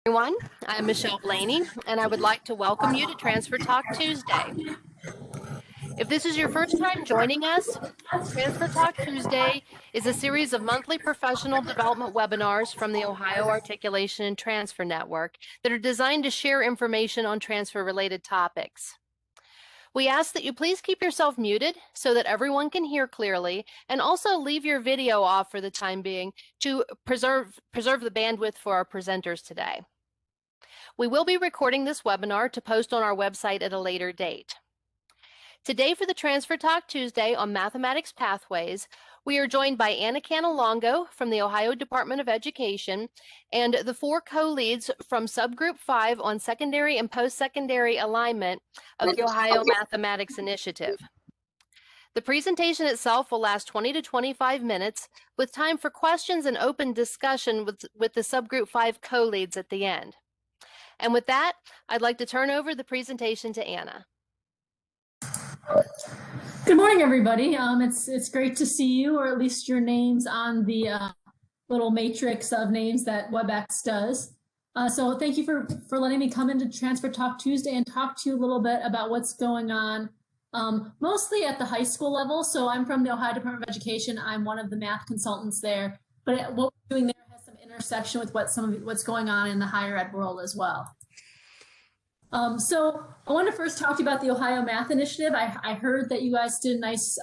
Everyone, I'm Michelle Blaney, and I would like to welcome you to Transfer Talk Tuesday. If this is your first time joining us, Transfer Talk Tuesday is a series of monthly professional development webinars from the Ohio Articulation and Transfer Network that are designed to share information on transfer-related topics. We ask that you please keep yourself muted so that everyone can hear clearly, and also leave your video off for the time being to preserve the bandwidth for our presenters today. We will be recording this webinar to post on our website at a later date. Today for the Transfer Talk Tuesday on Mathematics Pathways, we are joined by Anna Canalongo from the Ohio Department of Education and the 4 co-leads from Subgroup 5 on Secondary and Post-Secondary Alignment of the Ohio Mathematics Initiative. The presentation itself will last 20 to 25 minutes with time for questions and open discussion with the Subgroup 5 co-leads at the end. And with that, I'd like to turn over the presentation to Anna. Good morning, everybody. It's great to see you, or at least your names on the little matrix of names that WebEx does. So thank you for letting me come into Transfer Talk Tuesday and talk to you a little bit about what's going on, mostly at the high school level. So I'm from the Ohio Department of Education. I'm one of the math consultants there. But what we're doing there has some intersection with what's going on in the higher ed world as well. So I want to first talk to you about the Ohio Math Initiative. I heard that you guys did a nice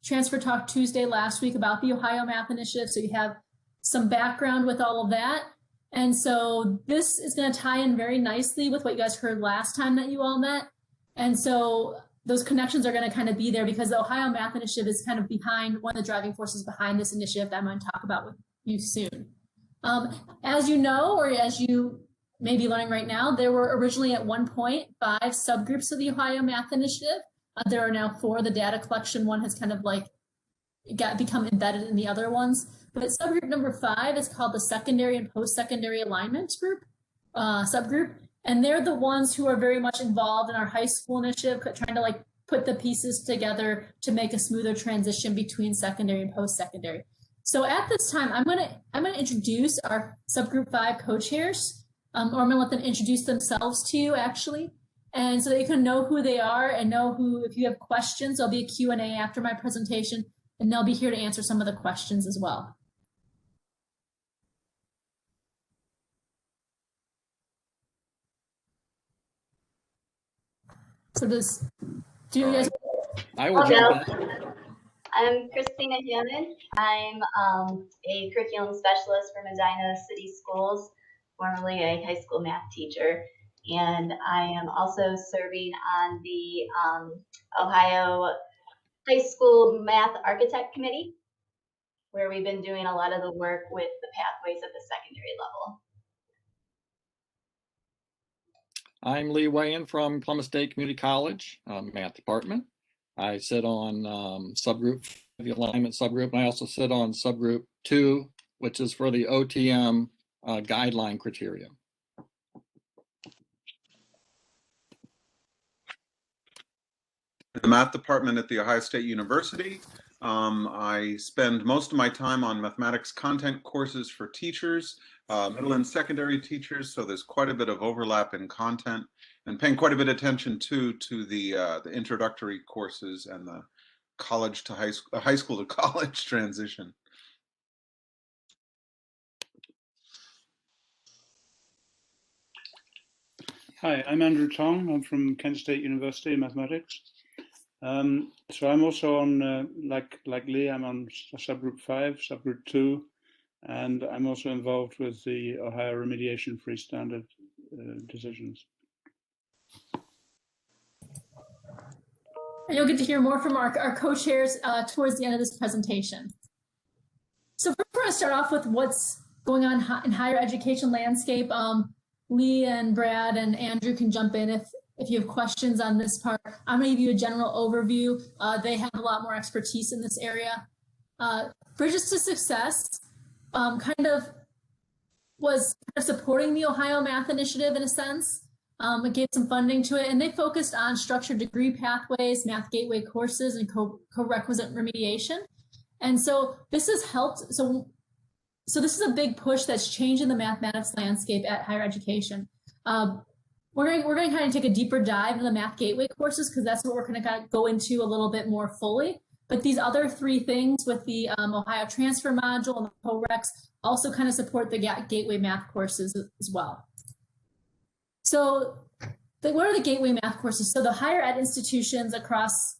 Transfer Talk Tuesday last week about the Ohio Math Initiative, so you have some background with all of that. And so this is going to tie in very nicely with what you guys heard last time that you all met. And so those connections are going to kind of be there because the Ohio Math Initiative is kind of behind one of the driving forces behind this initiative that I'm going to talk about with you soon. As you know, or as you may be learning right now, there were originally at one point 5 subgroups of the Ohio Math Initiative. There are now 4. The data collection one has kind of like become embedded in the other ones. But subgroup number 5 is called the Secondary and Post-Secondary Alignment group, subgroup. And they're the ones who are very much involved in our high school initiative, trying to like put the pieces together to make a smoother transition between secondary and post-secondary. So at this time, I'm gonna introduce our subgroup 5 co-chairs. Or I'm going to let them introduce themselves to you, actually. And so that you can know who they are and know who, if you have questions, there'll be a Q&A after my presentation, and they'll be here to answer some of the questions as well. So do you guys? I will jump in. I'm Christina Hammond. I'm a curriculum specialist for Medina City Schools, formerly a high school math teacher, and I am also serving on the Ohio High School Math Architect Committee, where we've been doing a lot of the work with the pathways at the secondary level. I'm Lee Wayan from Columbus State Community College, Math Department. I sit on subgroup, the alignment subgroup, and I also sit on subgroup 2, which is for the OTM guideline criteria. The math department at The Ohio State University. I spend most of my time on mathematics content courses for teachers, middle and secondary teachers, so there's quite a bit of overlap in content, and paying quite a bit of attention to the introductory courses and the college to high school to college transition. Hi, I'm Andrew Tong. I'm from Kent State University in mathematics. So I'm also on, like Lee, I'm on subgroup 5, subgroup 2, and I'm also involved with the Ohio Remediation Free Standard decisions. And you'll get to hear more from our co-chairs towards the end of this presentation. So first we're going to start off with what's going on in higher education landscape. Lee and Brad and Andrew can jump in if you have questions on this part. I'm going to give you a general overview. They have a lot more expertise in this area. Bridges to Success kind of was supporting the Ohio Math Initiative in a sense. It gave some funding to it, and they focused on structured degree pathways, math gateway courses, and co-requisite remediation. And so this has helped. So so this is a big push that's changing the mathematics landscape at higher education. We're going to kind of take a deeper dive into the Math Gateway courses because that's what we're going to go into a little bit more fully. But these other three things with the Ohio Transfer Module and the CoRecs also kind of support the Gateway Math courses as well. So what are the Gateway Math courses? So the higher ed institutions across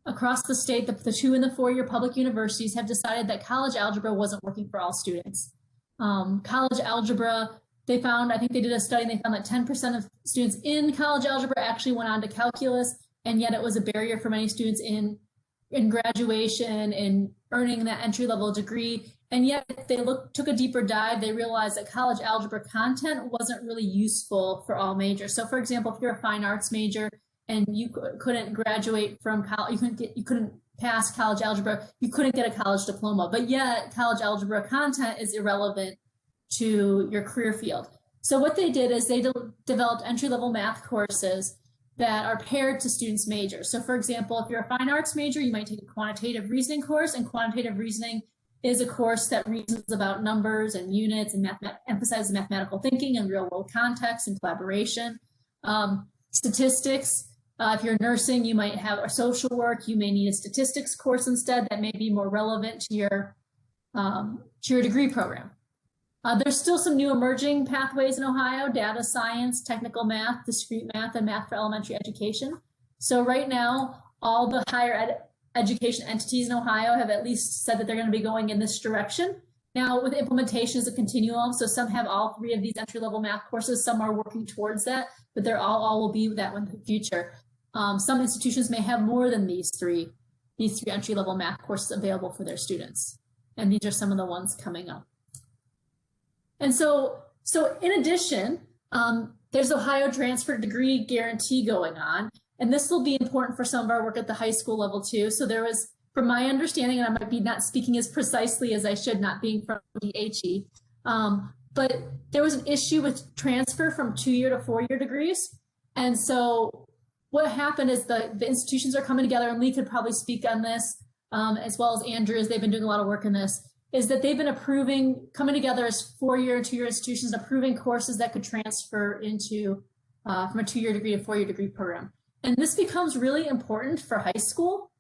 the state, the 2 and the 4-year public universities have decided that college algebra wasn't working for all students. College algebra, they found, I think they did a study and they found that 10% of students in college algebra actually went on to calculus, and yet it was a barrier for many students in graduation and earning that entry-level degree. And yet they took a deeper dive, they realized that college algebra content wasn't really useful for all majors. So for example, if you're a fine arts major and you couldn't graduate from college, you couldn't pass college algebra, you couldn't get a college diploma, but yet college algebra content is irrelevant to your career field. So what they did is they developed entry-level math courses that are paired to students' majors. So for example, if you're a fine arts major, you might take a quantitative reasoning course, and quantitative reasoning is a course that reasons about numbers and units and emphasizes mathematical thinking and real-world context and collaboration. Statistics, if you're nursing, you might have a social work, you may need a statistics course instead that may be more relevant to your degree program. There's still some new emerging pathways in Ohio: data science, technical math, discrete math, and math for elementary education. So right now, all the higher education entities in Ohio have at least said that they're going to be going in this direction. Now, with implementation is a continuum, so some have all 3 of these entry-level math courses, some are working towards that, but they're all will be that in the future. Some institutions may have more than these three entry-level math courses available for their students, and these are some of the ones coming up. And so in addition, there's Ohio Transfer Degree Guarantee going on, and this will be important for some of our work at the high school level too. So there was, from my understanding, and I might be not speaking as precisely as I should, not being from DHE, but there was an issue with transfer from 2-year to 4-year degrees. And so what happened is the institutions are coming together, and Lee could probably speak on this, as well as Andrew, as they've been doing a lot of work in this, is that they've been coming together as 4-year and 2-year institutions, approving courses that could transfer into from a 2-year degree to 4-year degree program. And this becomes really important for high school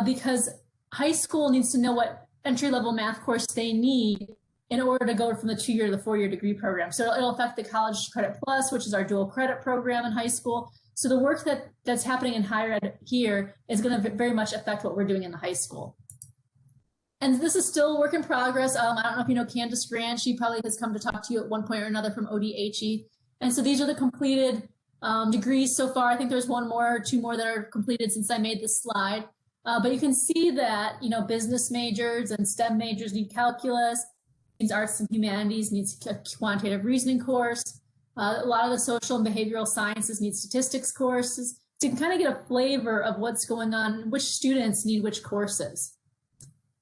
because high school needs to know what entry-level math course they need in order to go from the 2-year to the 4-year degree program. So it'll affect the College Credit Plus, which is our dual credit program in high school. So the work that's happening in higher ed here is going to very much affect what we're doing in the high school. And this is still a work in progress. I don't know if you know Candace Brand. She probably has come to talk to you at one point or another from ODHE. And so these are the completed degrees so far. I think there's 1 more or 2 more that are completed since I made this slide. But you can see that, business majors and STEM majors need calculus, needs arts and humanities, needs a quantitative reasoning course. A lot of the social and behavioral sciences need statistics courses. So you can kind of get a flavor of what's going on, which students need which courses.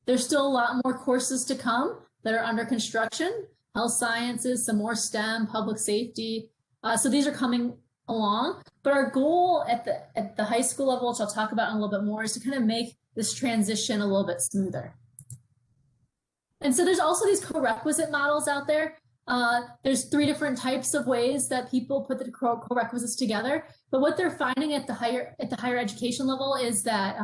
There's still a lot more courses to come that are under construction: health sciences, some more STEM, public safety. So these are coming along. But our goal at the high school level, which I'll talk about in a little bit more, is to kind of make this transition a little bit smoother. And so there's also these co-requisite models out there. There's 3 different types of ways that people put the co-requisites together. But what they're finding at the higher education level is that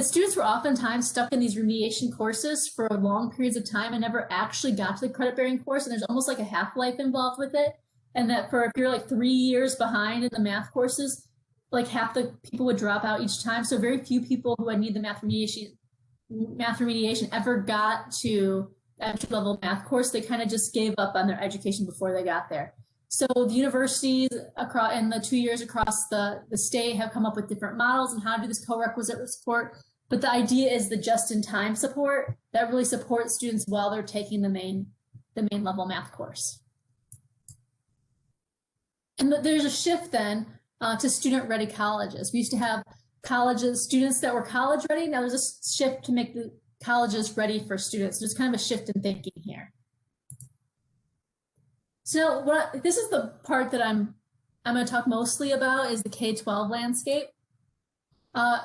students were oftentimes stuck in these remediation courses for long periods of time and never actually got to the credit-bearing course, and there's almost like a half-life involved with it. And that if you're like 3 years behind in the math courses, like half the people would drop out each time. So very few people who would need the math remediation ever got to the entry-level math course. They kind of just gave up on their education before they got there. So the universities across and the 2 years across the state have come up with different models and how to do this co-requisite support. But the idea is the just-in-time support that really supports students while they're taking the main level math course. And there's a shift then to student-ready colleges. We used to have students that were college-ready. Now there's a shift to make the colleges ready for students. There's kind of a shift in thinking here. So this is the part that I'm going to talk mostly about is the K-12 landscape.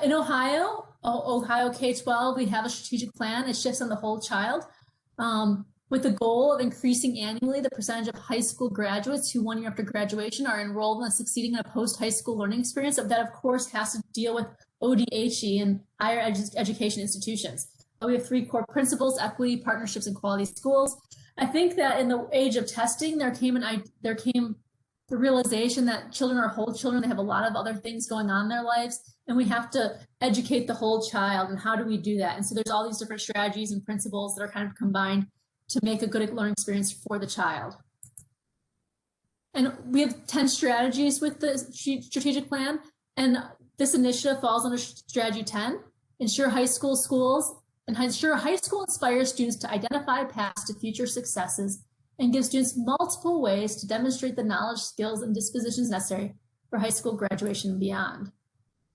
In Ohio K-12, we have a strategic plan. It shifts on the whole child. with the goal of increasing annually the percentage of high school graduates who 1 year after graduation are enrolled and succeeding in a post-high school learning experience. That, of course, has to deal with ODHE and higher education institutions. We have 3 core principles: equity, partnerships, and quality schools. I think that in the age of testing, there came the realization that children are whole children. They have a lot of other things going on in their lives, and we have to educate the whole child. And how do we do that? And so there's all these different strategies and principles that are kind of combined to make a good learning experience for the child. And we have 10 strategies with the strategic plan. And this initiative falls under strategy 10, ensure high school inspires students to identify paths to future successes and give students multiple ways to demonstrate the knowledge, skills, and dispositions necessary for high school graduation and beyond.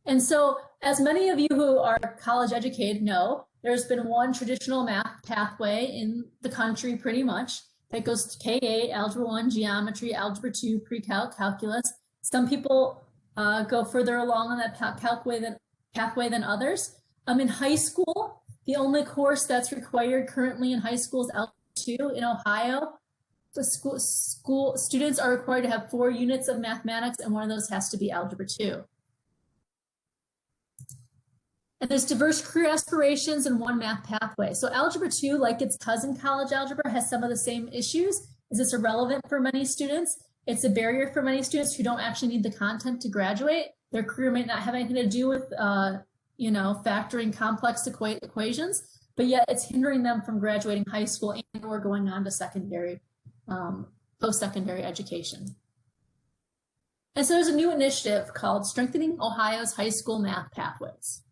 And so, as many of you who are college educated know, there's been one traditional math pathway in the country pretty much that goes to K-8, Algebra 1, Geometry, Algebra 2, Pre-Calc, Calculus. Some people go further along on that pathway than others. In high school, the only course that's required currently in high school is Algebra 2 in Ohio. The school students are required to have 4 units of mathematics, and one of those has to be Algebra 2. And there's diverse career aspirations and one math pathway. So Algebra 2, like its cousin college algebra, has some of the same issues. It's irrelevant for many students. It's a barrier for many students who don't actually need the content to graduate. Their career might not have anything to do with, factoring complex equations, but yet it's hindering them from graduating high school and or going on to secondary, post-secondary education. And so there's a new initiative called Strengthening Ohio's High School Math Pathways.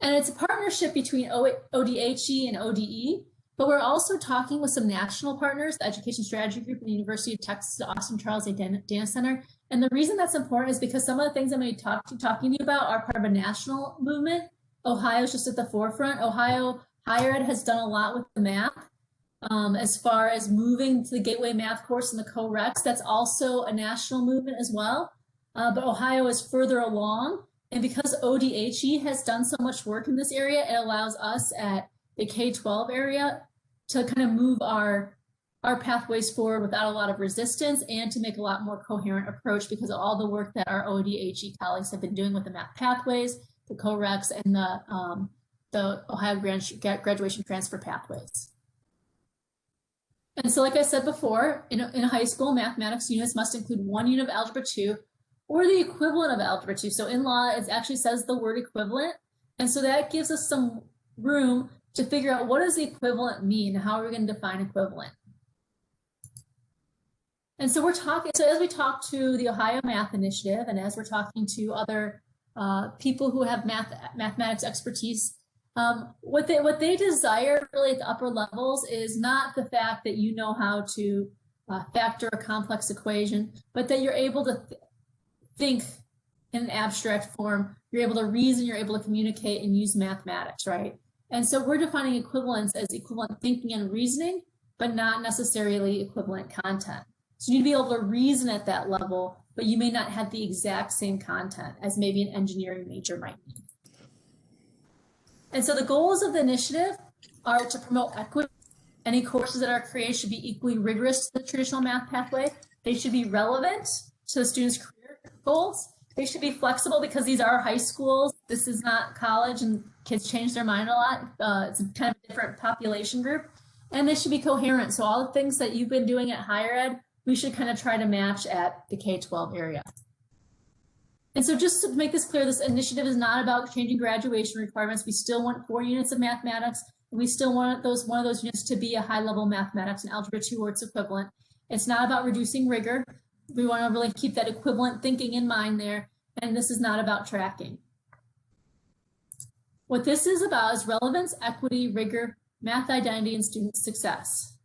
And it's a partnership between ODHE and ODE, but we're also talking with some national partners, the Education Strategy Group and the University of Texas Austin Charles A. Dana Center. And the reason that's important is because some of the things I'm going to be talking to you about are part of a national movement. Ohio's just at the forefront. Ohio Higher Ed has done a lot with the math as far as moving to the Gateway Math course and the co-recs. That's also a national movement as well. But Ohio is further along. And because ODHE has done so much work in this area, it allows us at the K-12 area to kind of move our pathways forward without a lot of resistance and to make a lot more coherent approach because of all the work that our ODHE colleagues have been doing with the math pathways, the co-recs, and the Ohio graduation transfer pathways. And so like I said before, in a high school, mathematics units must include 1 unit of Algebra 2 or the equivalent of Algebra 2. So in law, it actually says the word equivalent. And so that gives us some room to figure out what does the equivalent mean? How are we going to define equivalent? And so as we talk to the Ohio Math Initiative, and as we're talking to other people who have mathematics expertise, what they desire really at the upper levels is not the fact that you know how to factor a complex equation, but that you're able to think in an abstract form, you're able to reason, you're able to communicate and use mathematics, right? And so we're defining equivalence as equivalent thinking and reasoning, but not necessarily equivalent content. So you need to be able to reason at that level, but you may not have the exact same content as maybe an engineering major might need. And so the goals of the initiative are to promote equity. Any courses that are created should be equally rigorous to the traditional math pathway. They should be relevant to the students' career goals. They should be flexible because these are high schools. This is not college and kids change their mind a lot. It's kind of a different population group. And they should be coherent. So all the things that you've been doing at higher ed, we should kind of try to match at the K-12 area. And so just to make this clear, this initiative is not about changing graduation requirements. We still want 4 units of mathematics. And we still want one of those units to be a high-level mathematics and Algebra 2 or its equivalent. It's not about reducing rigor. We want to really keep that equivalent thinking in mind there. And this is not about tracking. What this is about is relevance, equity, rigor, math identity, and student success.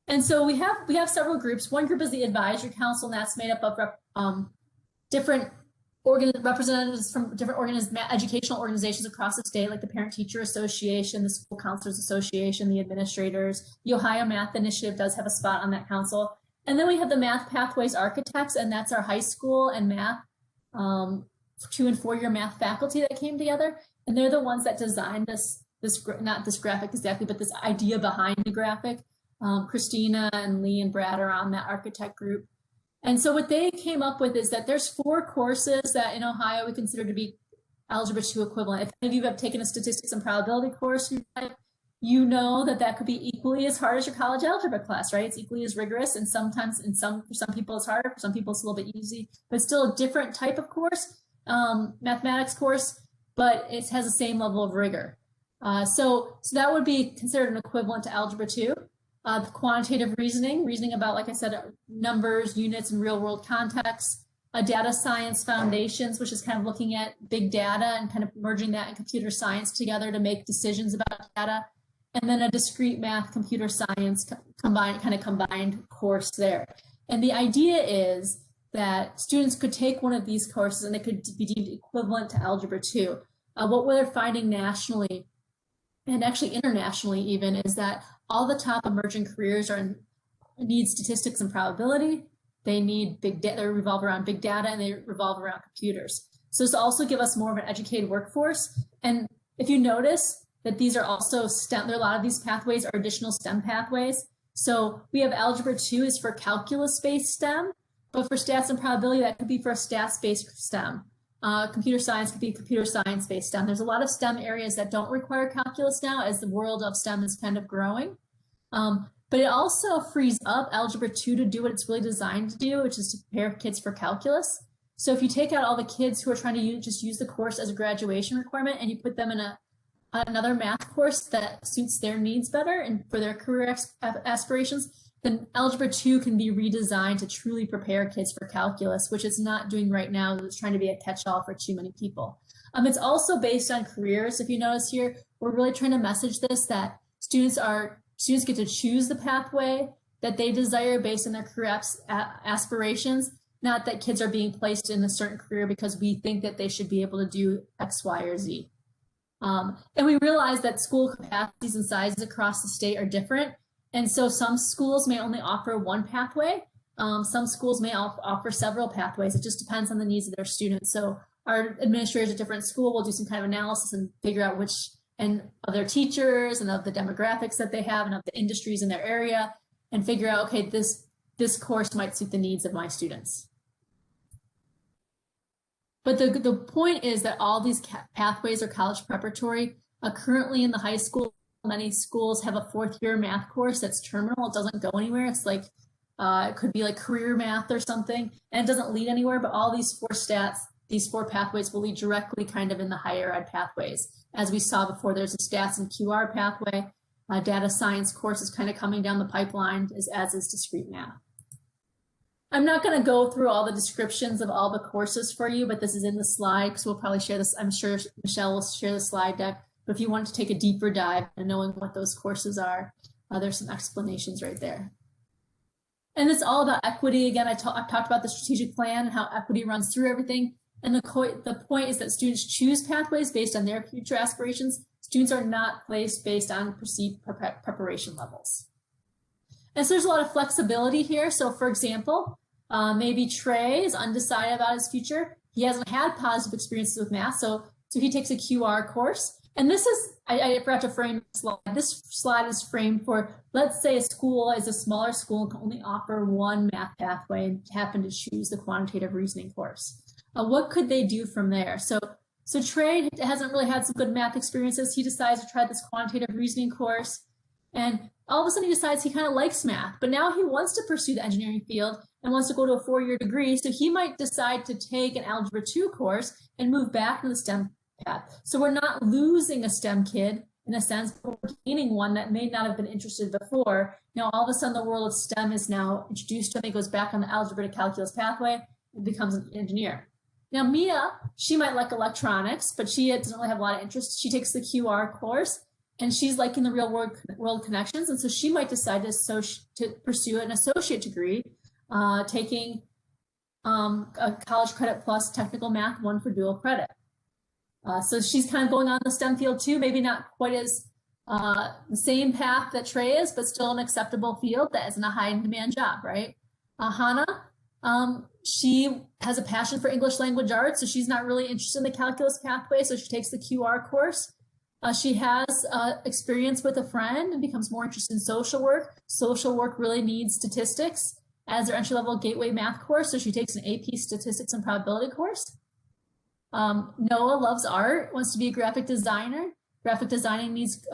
And so we have several groups. One group is the advisory council, and that's made up of different representatives from different educational organizations across the state, like the Parent Teacher Association, the School Counselors Association, the administrators. The Ohio Math Initiative does have a spot on that council. And then we have the Math Pathways Architects, and that's our high school and math 2- and 4-year math faculty that came together. And they're the ones that designed this not this graphic exactly, but this idea behind the graphic. Christina and Lee and Brad are on that architect group. And so what they came up with is that there's 4 courses that in Ohio we consider to be Algebra 2 equivalent. If any of you have taken a statistics and probability course, you know that that could be equally as hard as your college algebra class, right? It's equally as rigorous, and sometimes for some people it's harder, for some people it's a little bit easy, but still a different type of course, mathematics course, but it has the same level of rigor. So that would be considered an equivalent to Algebra 2. Quantitative reasoning about, like I said, numbers, units, and real world contexts. Data science foundations, which is kind of looking at big data and kind of merging that and computer science together to make decisions about data. And then a discrete math, computer science combined course there. And the idea is that students could take one of these courses and it could be deemed equivalent to Algebra 2. What we're finding nationally, and actually internationally even, is that all the top emerging careers need statistics and probability. They need big data, they revolve around big data, and they revolve around computers. So this will also give us more of an educated workforce. And if you notice that these are also STEM, a lot of these pathways are additional STEM pathways. So we have Algebra 2 is for calculus-based STEM, but for stats and probability, that could be for a stats-based STEM. Computer science could be computer science-based STEM. There's a lot of STEM areas that don't require calculus now as the world of STEM is kind of growing. But it also frees up Algebra 2 to do what it's really designed to do, which is to prepare kids for calculus. So if you take out all the kids who are trying to just use the course as a graduation requirement and you put them in another math course that suits their needs better and for their career aspirations, then Algebra 2 can be redesigned to truly prepare kids for calculus, which it's not doing right now. It's trying to be a catch-all for too many people. It's also based on careers. If you notice here, we're really trying to message this, that students get to choose the pathway that they desire based on their career aspirations, not that kids are being placed in a certain career because we think that they should be able to do X, Y, or Z. And we realize that school capacities and sizes across the state are different. And so some schools may only offer one pathway. Some schools may offer several pathways. It just depends on the needs of their students. So our administrators at different school will do some kind of analysis and figure out which, and of their teachers and of the demographics that they have and of the industries in their area, and figure out, okay, this course might suit the needs of my students. But the point is that all these pathways are college preparatory. Currently in the high school, many schools have a 4th-year math course that's terminal. It doesn't go anywhere. It's like, it could be like career math or something, and it doesn't lead anywhere, but all these 4 pathways will lead directly kind of in the higher ed pathways. As we saw before, there's a stats and QR pathway. Data science course is kind of coming down the pipeline, as is discrete math. I'm not going to go through all the descriptions of all the courses for you, but this is in the slide because we'll probably share this. I'm sure Michelle will share the slide deck. But if you want to take a deeper dive and knowing what those courses are, there's some explanations right there. And it's all about equity. Again, I've talked about the strategic plan and how equity runs through everything. And the point is that students choose pathways based on their future aspirations. Students are not placed based on perceived preparation levels. And so there's a lot of flexibility here. So for example, maybe Trey is undecided about his future. He hasn't had positive experiences with math, so he takes a QR course. And this is, I forgot to frame the slide. This slide is framed for, let's say a school is a smaller school and can only offer one math pathway and happen to choose the quantitative reasoning course. What could they do from there? So Trey hasn't really had some good math experiences. He decides to try this quantitative reasoning course, and all of a sudden he decides he kind of likes math, but now he wants to pursue the engineering field and wants to go to a 4-year degree. So he might decide to take an Algebra 2 course and move back to the STEM path. So we're not losing a STEM kid in a sense, but we're gaining one that may not have been interested before. Now, all of a sudden the world of STEM is now introduced to him. He goes back on the algebra to calculus pathway and becomes an engineer. Now, Mia, she might like electronics, but she doesn't really have a lot of interest. She takes the QR course and she's liking the real world connections. And so she might decide to pursue an associate degree, taking a college credit plus technical math, 1 for dual credit. So she's kind of going on the STEM field too, maybe not quite as the same path that Trey is, but still an acceptable field that isn't a high demand job, right? Hannah, she has a passion for English language arts, so she's not really interested in the calculus pathway, so she takes the QR course. She has experience with a friend and becomes more interested in social work. Social work really needs statistics as their entry-level gateway math course, so she takes an AP statistics and probability course. Noah loves art, wants to be a graphic designer. Graphic designing needs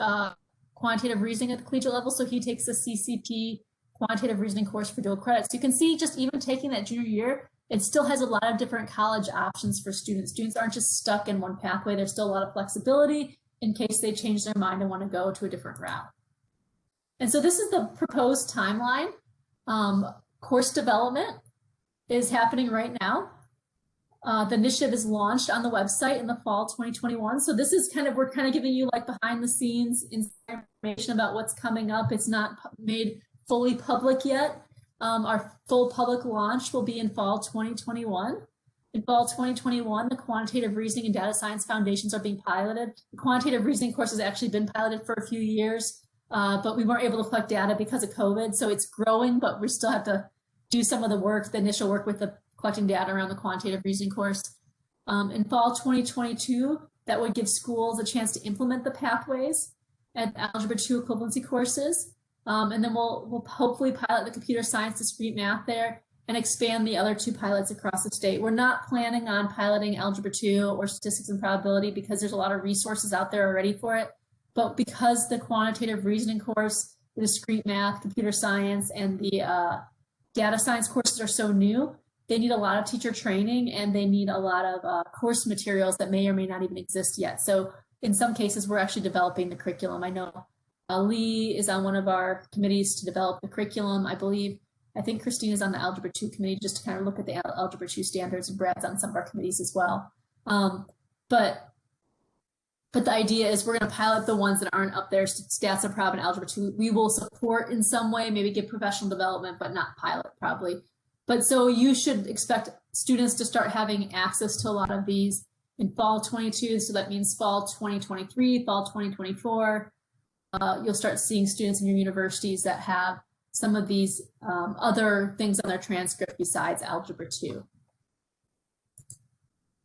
quantitative reasoning at the collegiate level, so he takes a CCP quantitative reasoning course for dual credits. You can see just even taking that junior year, it still has a lot of different college options for students. Students aren't just stuck in one pathway. There's still a lot of flexibility in case they change their mind and want to go to a different route. And so this is the proposed timeline. Course development is happening right now. The initiative is launched on the website in the fall 2021. So this is we're kind of giving you like behind the scenes information about what's coming up. It's not made fully public yet. Our full public launch will be in fall 2021. In fall 2021, the quantitative reasoning and data science foundations are being piloted. The quantitative reasoning course has actually been piloted for a few years, but we weren't able to collect data because of COVID. So it's growing, but we still have to do some of the work, the initial work with the collecting data around the quantitative reasoning course. In fall 2022, that would give schools a chance to implement the pathways at Algebra 2 equivalency courses. And then we'll hopefully pilot the computer science discrete math there and expand the other 2 pilots across the state. We're not planning on piloting Algebra 2 or statistics and probability because there's a lot of resources out there already for it. But because the quantitative reasoning course, the discrete math, computer science, and the data science courses are so new, they need a lot of teacher training and they need a lot of course materials that may or may not even exist yet. So in some cases, we're actually developing the curriculum. I know Lee is on one of our committees to develop the curriculum. I think Christine is on the Algebra 2 committee just to kind of look at the Algebra 2 standards, and Brad's on some of our committees as well. But the idea is we're going to pilot the ones that aren't up there, stats and prob and Algebra 2. We will support in some way, maybe give professional development, but not pilot probably. But so you should expect students to start having access to a lot of these in fall 22. So that means fall 2023, fall 2024. You'll start seeing students in your universities that have some of these other things on their transcript besides Algebra 2.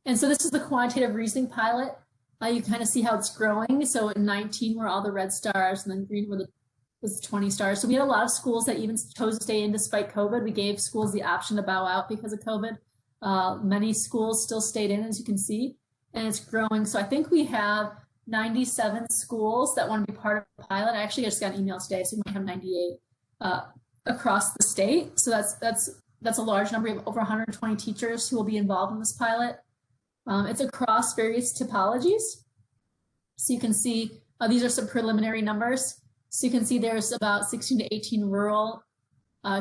And so this is the quantitative reasoning pilot. You kind of see how it's growing. So in 19 were all the red stars, and then green was 20 stars. So we had a lot of schools that even chose to stay in despite COVID. We gave schools the option to bow out because of COVID. Many schools still stayed in, as you can see, and it's growing. So I think we have 97 schools that want to be part of the pilot. I actually just got an email today, so we might have 98 across the state. So that's a large number. We have over 120 teachers who will be involved in this pilot. It's across various typologies. So you can see these are some preliminary numbers. So you can see there's about 16 to 18 rural,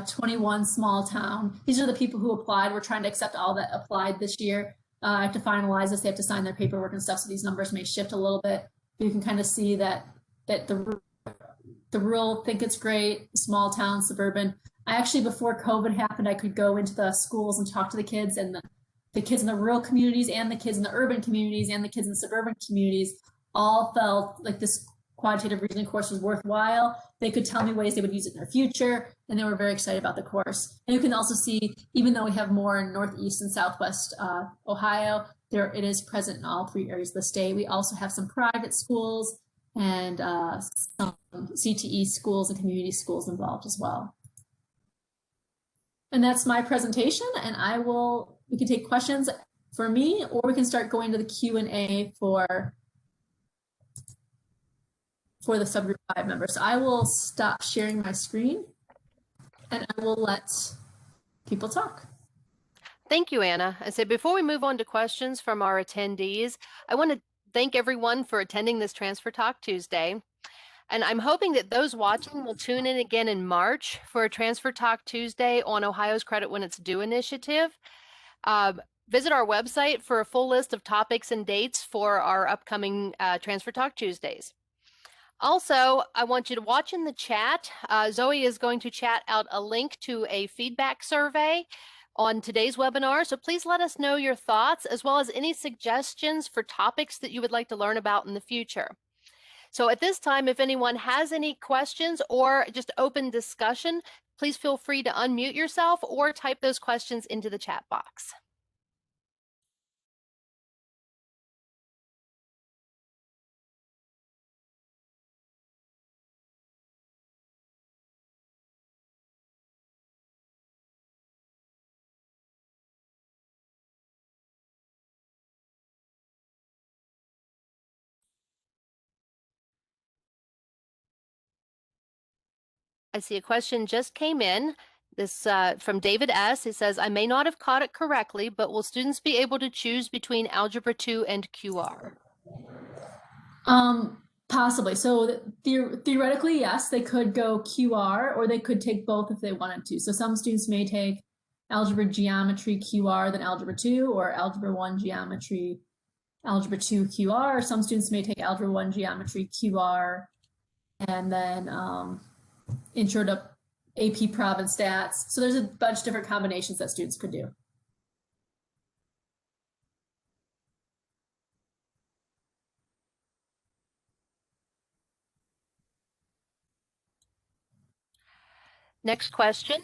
21 small town. These are the people who applied. We're trying to accept all that applied this year. To finalize this, they have to sign their paperwork and stuff. So these numbers may shift a little bit. But you can kind of see that the rural think it's great, small town, suburban. I actually, before COVID happened, I could go into the schools and talk to the kids, and the kids in the rural communities and the kids in the urban communities and the kids in the suburban communities all felt like this quantitative reasoning course was worthwhile. They could tell me ways they would use it in their future, and they were very excited about the course. And you can also see, even though we have more in Northeast and Southwest Ohio, it is present in all 3 areas of the state. We also have some private schools and some CTE schools and community schools involved as well. And that's my presentation, and we can take questions for me, or we can start going to the Q&A for the subgroup 5 members. So I will stop sharing my screen and I will let people talk. Thank you, Anna. I said, before we move on to questions from our attendees, I want to thank everyone for attending this Transfer Talk Tuesday. And I'm hoping that those watching will tune in again in March for a Transfer Talk Tuesday on Ohio's Credit When It's Due initiative. Visit our website for a full list of topics and dates for our upcoming Transfer Talk Tuesdays. Also, I want you to watch in the chat. Zoe is going to chat out a link to a feedback survey on today's webinar. So please let us know your thoughts, as well as any suggestions for topics that you would like to learn about in the future. So at this time, if anyone has any questions or just open discussion, please feel free to unmute yourself or type those questions into the chat box. I see a question just came in. This from David S. He says, I may not have caught it correctly, but will students be able to choose between Algebra 2 and QR? Possibly. So theoretically, yes, they could go QR or they could take both if they wanted to. So some students may take Algebra Geometry QR, then Algebra 2, or Algebra 1 Geometry, Algebra 2 QR. Or some students may take Algebra 1 Geometry QR and then Intro to AP Prob and Stats. So there's a bunch of different combinations that students could do. Next question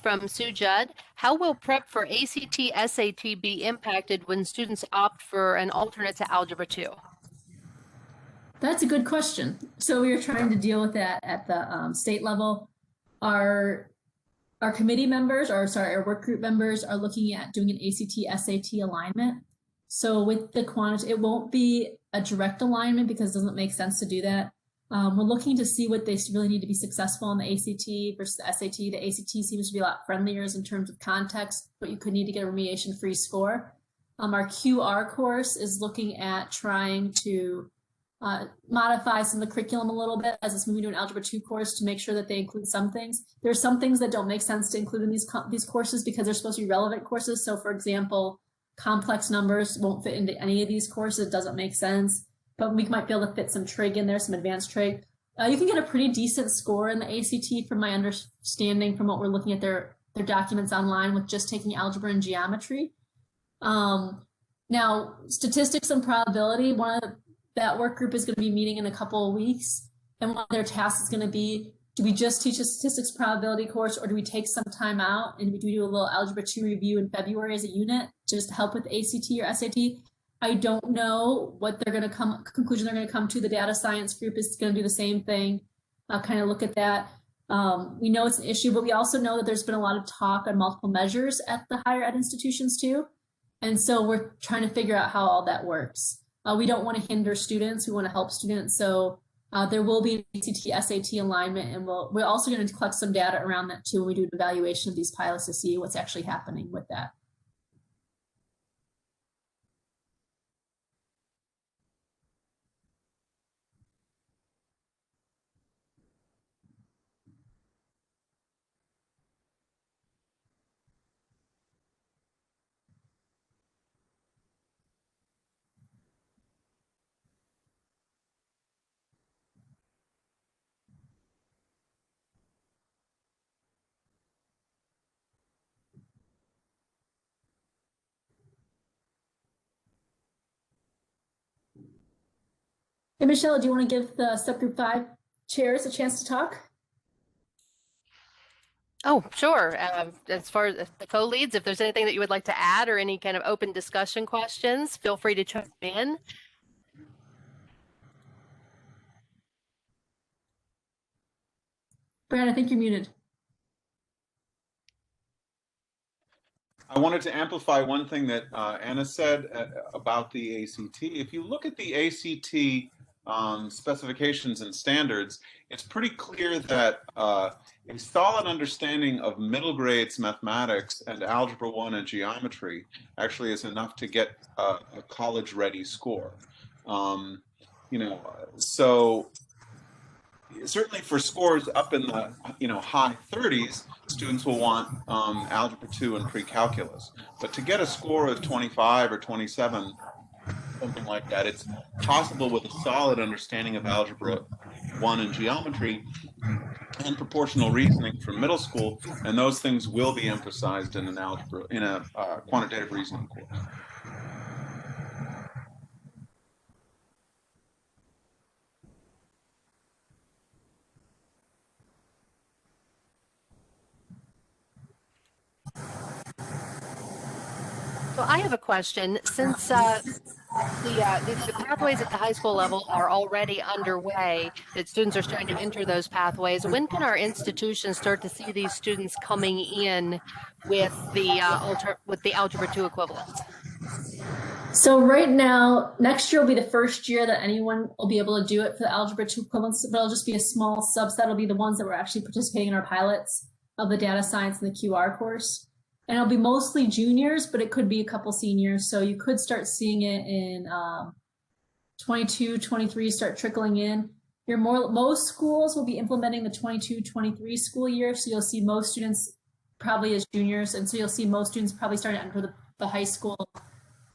from Sue Judd. How will prep for ACT, SAT be impacted when students opt for an alternate to Algebra 2? That's a good question. So we are trying to deal with that at the state level. Our committee members, or sorry, our work group members are looking at doing an ACT, SAT alignment. So with the quantity, it won't be a direct alignment because it doesn't make sense to do that. We're looking to see what they really need to be successful in the ACT versus the SAT. The ACT seems to be a lot friendlier in terms of context, but you could need to get a remediation-free score. Our QR course is looking at trying to modify some of the curriculum a little bit as it's moving to an Algebra 2 course to make sure that they include some things. There are some things that don't make sense to include in these courses because they're supposed to be relevant courses. So for example, complex numbers won't fit into any of these courses. It doesn't make sense. But we might be able to fit some trig in there, some advanced trig. You can get a pretty decent score in the ACT from my understanding from what we're looking at their documents online with just taking algebra and geometry. Now, statistics and probability, that work group is going to be meeting in a couple of weeks. And one of their tasks is going to be, do we just teach a statistics probability course or do we take some time out and do we do a little Algebra 2 review in February as a unit just to help with ACT or SAT? I don't know what they're going to conclusion they're going to come to. The data science group is going to do the same thing. I'll kind of look at that. We know it's an issue, but we also know that there's been a lot of talk on multiple measures at the higher ed institutions too. And so we're trying to figure out how all that works. We don't want to hinder students. We want to help students. So there will be an ACT, SAT alignment, and we're also going to collect some data around that too when we do an evaluation of these pilots to see what's actually happening with that. Hey, Michelle, do you want to give the subgroup 5 chairs a chance to talk? Oh, sure. As far as the co-leads, if there's anything that you would like to add or any kind of open discussion questions, feel free to chime in. Brad, I think you're muted. I wanted to amplify one thing that Anna said about the ACT. If you look at the ACT specifications and standards, it's pretty clear that a solid understanding of middle grades mathematics and algebra 1 and geometry actually is enough to get a college-ready score. So certainly for scores up in the high 30s, students will want algebra 2 and pre-calculus. But to get a score of 25 or 27, something like that, it's possible with a solid understanding of algebra 1 and geometry and proportional reasoning from middle school, and those things will be emphasized in a quantitative reasoning course. So I have a question. Since the pathways at the high school level are already underway, that students are starting to enter those pathways, when can our institutions start to see these students coming in with the Algebra 2 equivalents? So right now, next year will be the first year that anyone will be able to do it for the Algebra 2 equivalents, but it'll just be a small subset. It'll be the ones that were actually participating in our pilots of the data science and the QR course. And it'll be mostly juniors, but it could be a couple seniors. So you could start seeing it in 22, 23, start trickling in. Most schools will be implementing the 22, 23 school year. So you'll see most students probably as juniors. And so you'll see most students probably starting to enter the high school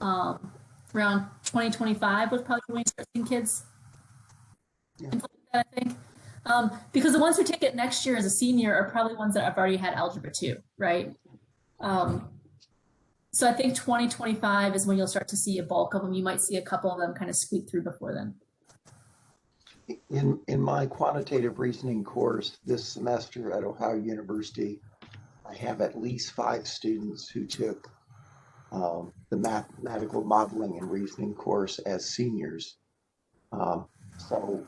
around 2025 was probably when we start seeing kids implement that, I think. Because the ones who take it next year as a senior are probably ones that have already had Algebra 2, right? So I think 2025 is when you'll start to see a bulk of them. You might see a couple of them kind of squeak through before then. In my quantitative reasoning course this semester at Ohio University, I have at least 5 students who took the mathematical modeling and reasoning course as seniors. So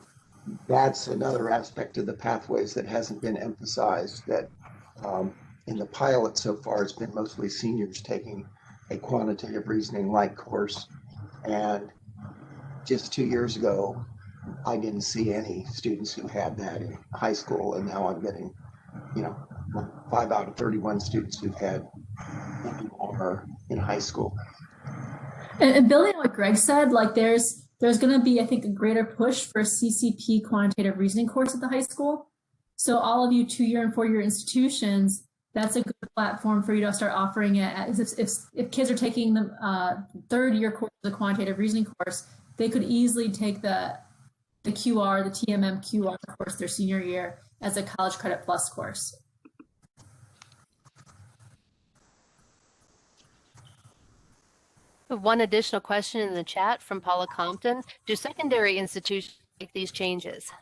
that's another aspect of the pathways that hasn't been emphasized, that in the pilot so far, it's been mostly seniors taking a quantitative reasoning like course. And just 2 years ago, I didn't see any students who had that in high school. And now I'm getting, 5 out of 31 students who've had MMR in high school. And building on what Greg said, like there's going to be, I think, a greater push for a CCP quantitative reasoning course at the high school. So all of you 2-year and 4-year institutions, that's a good platform for you to start offering it. If kids are taking the 3rd year course, the quantitative reasoning course, they could easily take the QR, the TMM QR course their senior year as a College Credit Plus course. One additional question in the chat from Paula Compton. Do secondary institutions make these changes?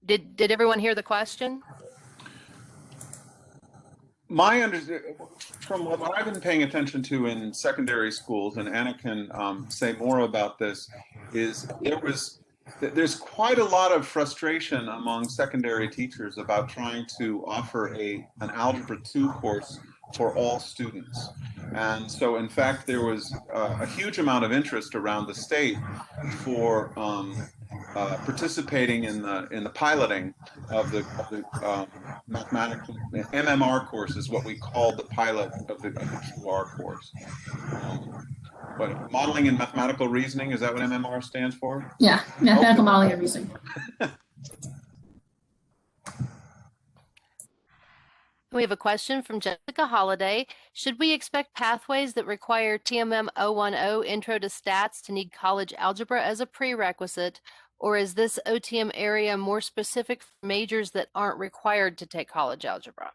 Did everyone hear the question? My understanding, from what I've been paying attention to in secondary schools, and Anna can say more about this, is there's quite a lot of frustration among secondary teachers about trying to offer an Algebra 2 course for all students. And so, in fact, there was a huge amount of interest around the state for participating in the piloting of the mathematical MMR course is what we call the pilot of the QR course. But modeling and mathematical reasoning, is that what MMR stands for? Yeah, mathematical modeling and reasoning. We have a question from Jessica Holiday. Should we expect pathways that require TMM 010 Intro to Stats to need college algebra as a prerequisite, or is this OTM area more specific for majors that aren't required to take college algebra?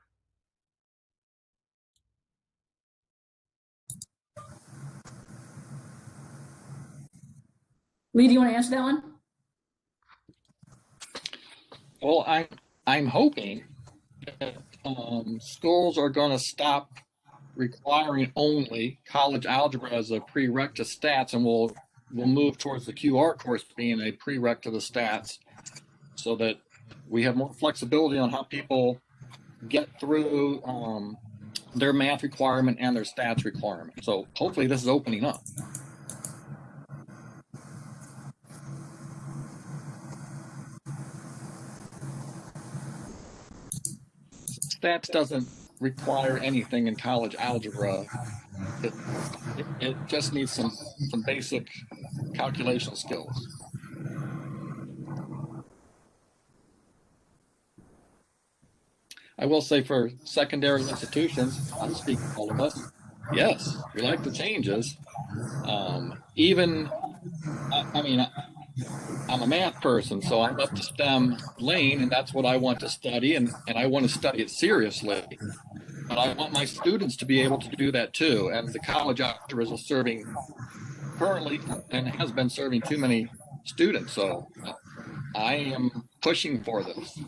Lee, do you want to answer that one? Well, I'm hoping that schools are going to stop requiring only college algebra as a prereq to stats, and we'll move towards the QR course being a prereq to the stats, so that we have more flexibility on how people get through their math requirement and their stats requirement. So hopefully this is opening up. Stats doesn't require anything in college algebra. It just needs some basic calculation skills. I will say for secondary institutions, I'm speaking for all of us, yes, we like the changes. I'm a math person, so I'm up the STEM lane, and that's what I want to study, and I want to study it seriously. But I want my students to be able to do that too. And the college algebra is serving currently and has been serving too many students. So I am pushing for this.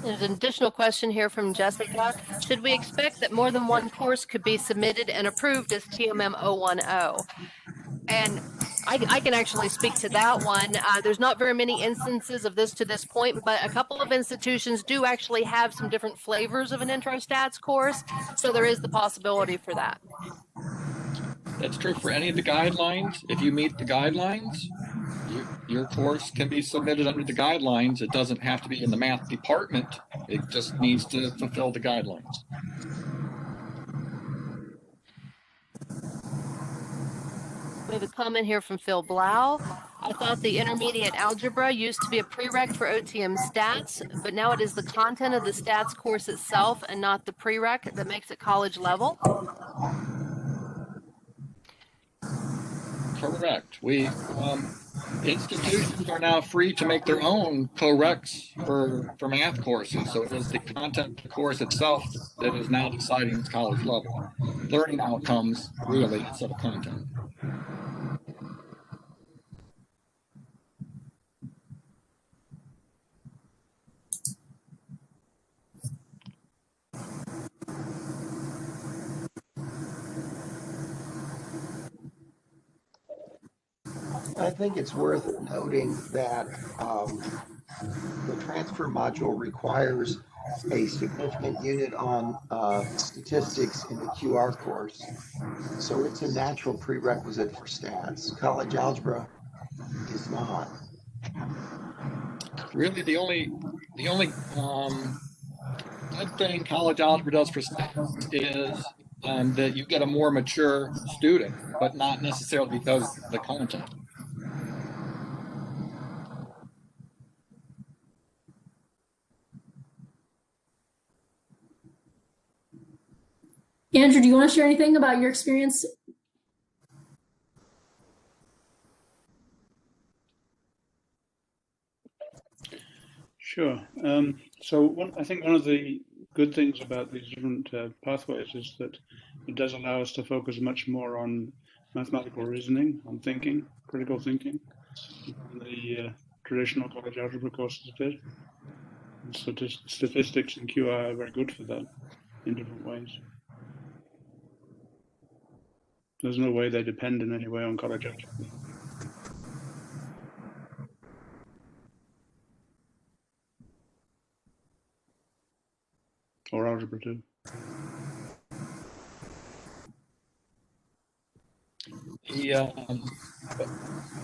There's an additional question here from Jessica. Should we expect that more than one course could be submitted and approved as TMM 010? And I can actually speak to that one. There's not very many instances of this to this point, but a couple of institutions do actually have some different flavors of an intro stats course. So there is the possibility for that. That's true for any of the guidelines. If you meet the guidelines, your course can be submitted under the guidelines. It doesn't have to be in the math department. It just needs to fulfill the guidelines. We have a comment here from Phil Blau. I thought the intermediate algebra used to be a prereq for OTM stats, but now it is the content of the stats course itself and not the prereq that makes it college level. Correct. Institutions are now free to make their own co-recs for math courses. So it is the content of the course itself that is now deciding its college level. Learning outcomes, really, instead of content. I think it's worth noting that the transfer module requires a significant unit on statistics in the QR course. So it's a natural prerequisite for stats. College algebra is not. Really, the only good thing college algebra does for stats is that you get a more mature student, but not necessarily because of the content. Andrew, do you want to share anything about your experience? Sure. I think one of the good things about these different pathways is that it does allow us to focus much more on mathematical reasoning, on thinking, critical thinking, than the traditional college algebra courses did. And statistics and QR are very good for that in different ways. There's no way they depend in any way on college algebra. Or algebra 2.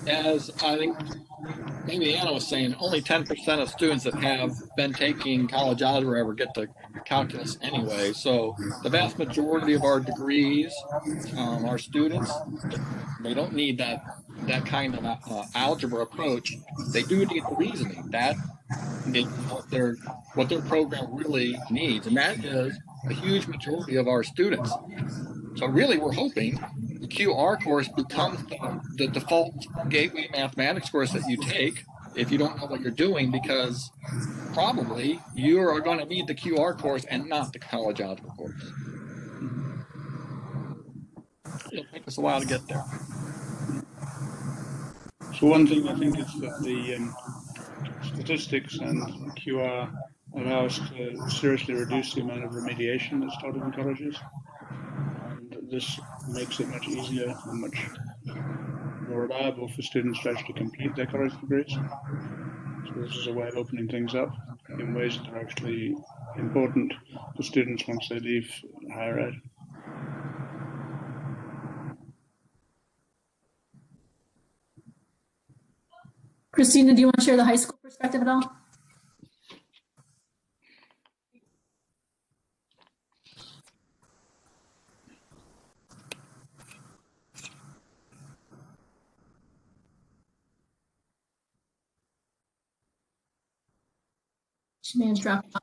As I think maybe Anna was saying, only 10% of students that have been taking college algebra ever get to calculus anyway. So the vast majority of our degrees, our students, they don't need that kind of algebra approach. They do need the reasoning. That is what their program really needs, and that is a huge majority of our students. So really, we're hoping the QR course becomes the default gateway mathematics course that you take if you don't know what you're doing, because probably you are going to need the QR course and not the college algebra course. It'll take us a while to get there. So one thing I think is that the statistics and QR allow us to seriously reduce the amount of remediation that's taught in colleges. And this makes it much easier and much more reliable for students to actually complete their college degrees. So this is a way of opening things up in ways that are actually important for students once they leave higher ed. Christina, do you want to share the high school perspective at all? She may have dropped off.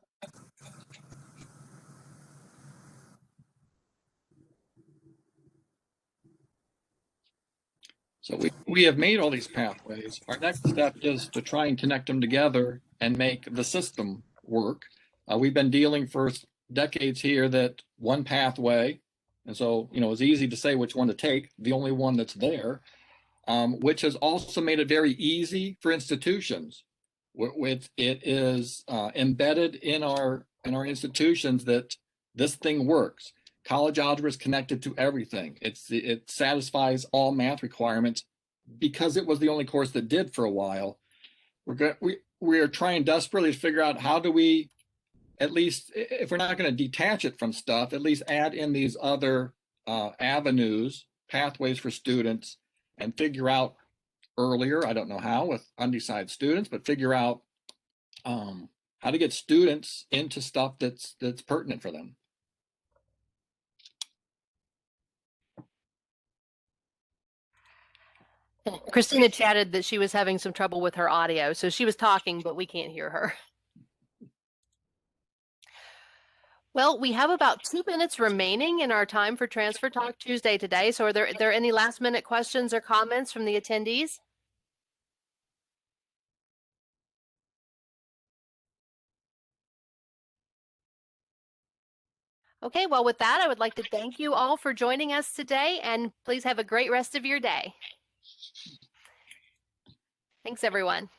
So we have made all these pathways. Our next step is to try and connect them together and make the system work. We've been dealing for decades here that one pathway, and so it's easy to say which one to take, the only one that's there, which has also made it very easy for institutions With it is embedded in our institutions that this thing works. College algebra is connected to everything. It satisfies all math requirements because it was the only course that did for a while. We are trying desperately to figure out how do we, at least if we're not going to detach it from stuff, at least add in these other avenues, pathways for students, and figure out earlier, I don't know how with undecided students, but figure out how to get students into stuff that's pertinent for them. Christina chatted that she was having some trouble with her audio, so she was talking, but we can't hear her. Well, we have about 2 minutes remaining in our time for Transfer Talk Tuesday today. So are there any last minute questions or comments from the attendees? Okay, well, with that, I would like to thank you all for joining us today, and please have a great rest of your day. Thanks, everyone.